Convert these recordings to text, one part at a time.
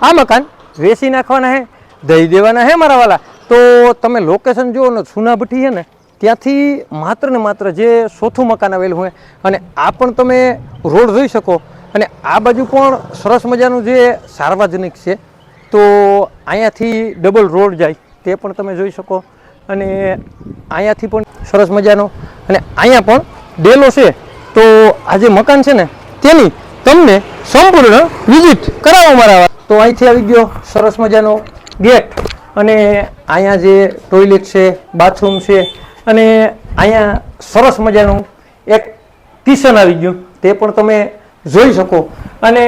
આ મકાન વેચી નાખવાના હે, દઈ દેવાના હે મારા વાલા। તો તમે લોકેશન જુઓ ને, સુનાભઠ્ઠી છે ને ત્યાંથી માત્ર ને માત્ર જે ચોથું મકાન આવેલું હોય અને આ પણ તમે રોડ જોઈ શકો અને આ બાજુ પણ સરસ મજાનું જે સાર્વજનિક છે તો અહીંયાથી ડબલ રોડ જાય તે પણ તમે જોઈ શકો અને અહીંયાથી પણ સરસ મજાનો અને અહીંયા પણ ડેલો છે। તો આ જે મકાન છે ને તેની તમને સંપૂર્ણ વિઝિટ કરાવો મારા। તો અહીંથી આવી ગયો સરસ મજાનો ગેટ અને અહીંયા જે ટોયલેટ છે, બાથરૂમ છે અને અહીંયા સરસ મજાનું એક કિચન આવી ગયું તે પણ તમે જોઈ શકો અને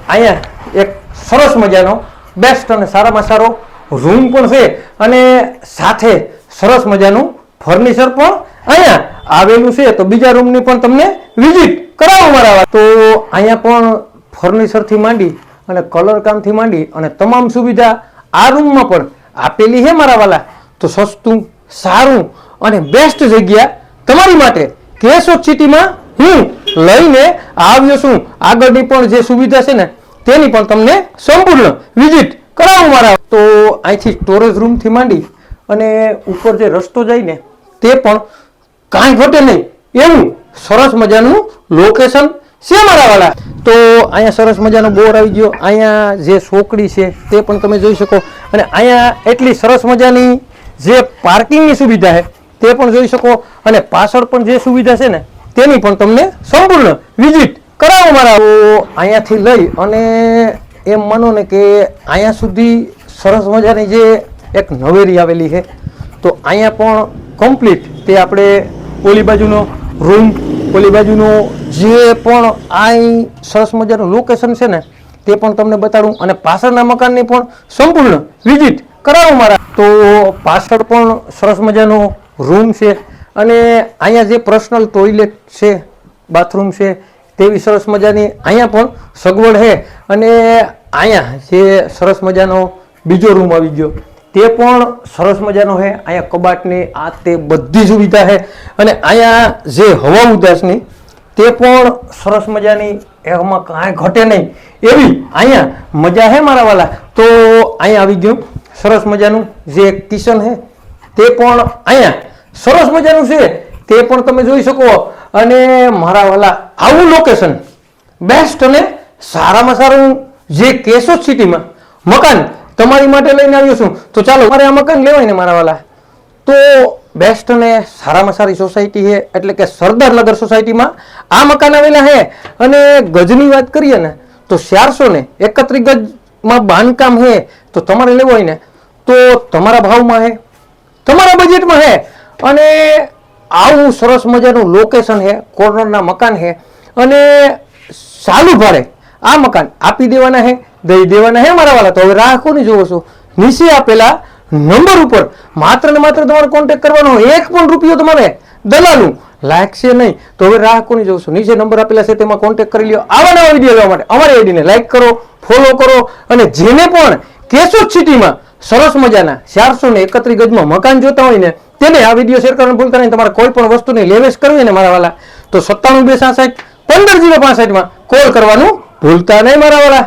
અહીંયા એક સરસ મજાનો બેસ્ટ અને સારામાં સારો રૂમ પણ છે અને સાથે સરસ મજાનું ફર્નિચર પણ અહીંયા આવેલું છે। તો બીજા રૂમની પણ તમને વિઝિટ કરાવો મારા। તો અહીંયા પણ ફર્નિચરથી માંડી અને કલર કામથી માંડી અને તમામ સુવિધા આ રૂમમાં પણ આપેલી છે મારા વાલા। તો સસ્તું, સારું અને બેસ્ટ જગ્યા તમારી માટે કેશોદ સિટીમાં હું લઈને આવ્યો છું। આગળની પણ જે સુવિધા છે ને તેની પણ તમને સંપૂર્ણ વિઝિટ કરાવું મારા। તો અહીંથી સ્ટોરેજ રૂમથી માંડી અને ઉપર જે રસ્તો જાય ને તે પણ કાંઈ ઘટે નહીં એવું સરસ મજાનું લોકેશન છે મારા વાળા। તો અહીંયા સરસ મજાનો બોર આવી ગયો, અહીંયા જે ચોકડી છે તે પણ તમે જોઈ શકો અને અહીંયા એટલી સરસ મજાની જે પાર્કિંગની સુવિધા છે તે પણ જોઈ શકો અને પાછળ પણ જે સુવિધા છે ને તેની પણ તમને સંપૂર્ણ વિઝિટ કરાવો મારા। તો અહીંયાથી લઈ અને એમ માનો ને કે અહીંયા સુધી સરસ મજાની જે એક નવેરી આવેલી છે તો અહીંયા પણ કમ્પ્લીટ તે આપણે ઓલી બાજુનો રૂમ, ઓલી બાજુનો જે પણ આ સરસ મજાનું લોકેશન છે ને તે પણ તમને બતાડું અને પાછળના મકાનની પણ સંપૂર્ણ વિઝિટ કરાવો મારા। તો પાછળ પણ સરસ મજાનો રૂમ છે અને અહીંયા જે પર્સનલ ટોયલેટ છે, બાથરૂમ છે તેવી સરસ મજાની અહીંયા પણ સગવડ છે અને અહીંયા જે સરસ મજાનો બીજો રૂમ આવી ગયો તે પણ સરસ મજાનો છે। અહીંયા કબાટની આ તે બધી સુવિધા છે અને અહીંયા જે હવા ઉદાસની તે પણ સરસ મજાની, એમાં કાંઈ ઘટે નહીં એવી અહીંયા મજા છે મારા વાલા। તો અહીંયા આવી ગયું સરસ મજાનું જે કિચન છે તે પણ અહીંયા સરસ મજાનું છે તે પણ તમે જોઈ શકો અને મારા વાલા આવું લોકેશન બેસ્ટ અને સારામાં સારું જે કેશોદ સિટીમાં મકાન તમારી માટે લઈને આવ્યો છું। તો ચાલો મારે આ મકાન લેવાય ને મારા વાલા તો બેસ્ટ અને સારામાં સારી સોસાયટી છે એટલે કે સરદારનગર સોસાયટીમાં આ મકાન આવેલા છે અને ગજની વાત કરીએ ને તો 431 ગજમાં બાંધકામ છે। તો તમારે લેવો હોય ને તો તમારા ભાવમાં છે, તમારા બજેટમાં છે અને આવું સરસ મજાનું લોકેશન છે, કોર્નરના મકાન છે અને ચાલુ ભાડે આ મકાન આપી દેવાના છે, દઈ દેવાના છે મારા વાલા। તો હવે રાહ કોની જોવો છો? નીચે આપેલા નંબર ઉપર માત્ર ને માત્ર તમારે કોન્ટેક્ટ કરવાનો, એક પણ રૂપિયો તમારે દલાલું લાગશે નહીં। તો હવે રાહ કોની જોવો છો? નીચે નંબર આપેલા છે તેમાં કોન્ટેક્ટ કરી લ્યો। આવા નવા વિડીયો જોવા માટે અમારી આઈડીને લાઈક કરો, ફોલો કરો અને જેને પણ કેશોદ સિટીમાં સરસ મજાના 431 ગજમાં મકાન જોતા હોય ને તેને આ વિડીયો શેર કરવાનું ભૂલતા નહીં। તમારે કોઈ પણ વસ્તુની લેવેશ કરવી હોય ને મારા વાલા તો 97 266 15 065 માં કોલ કરવાનું ભૂલતા નહીં મારા વાલા।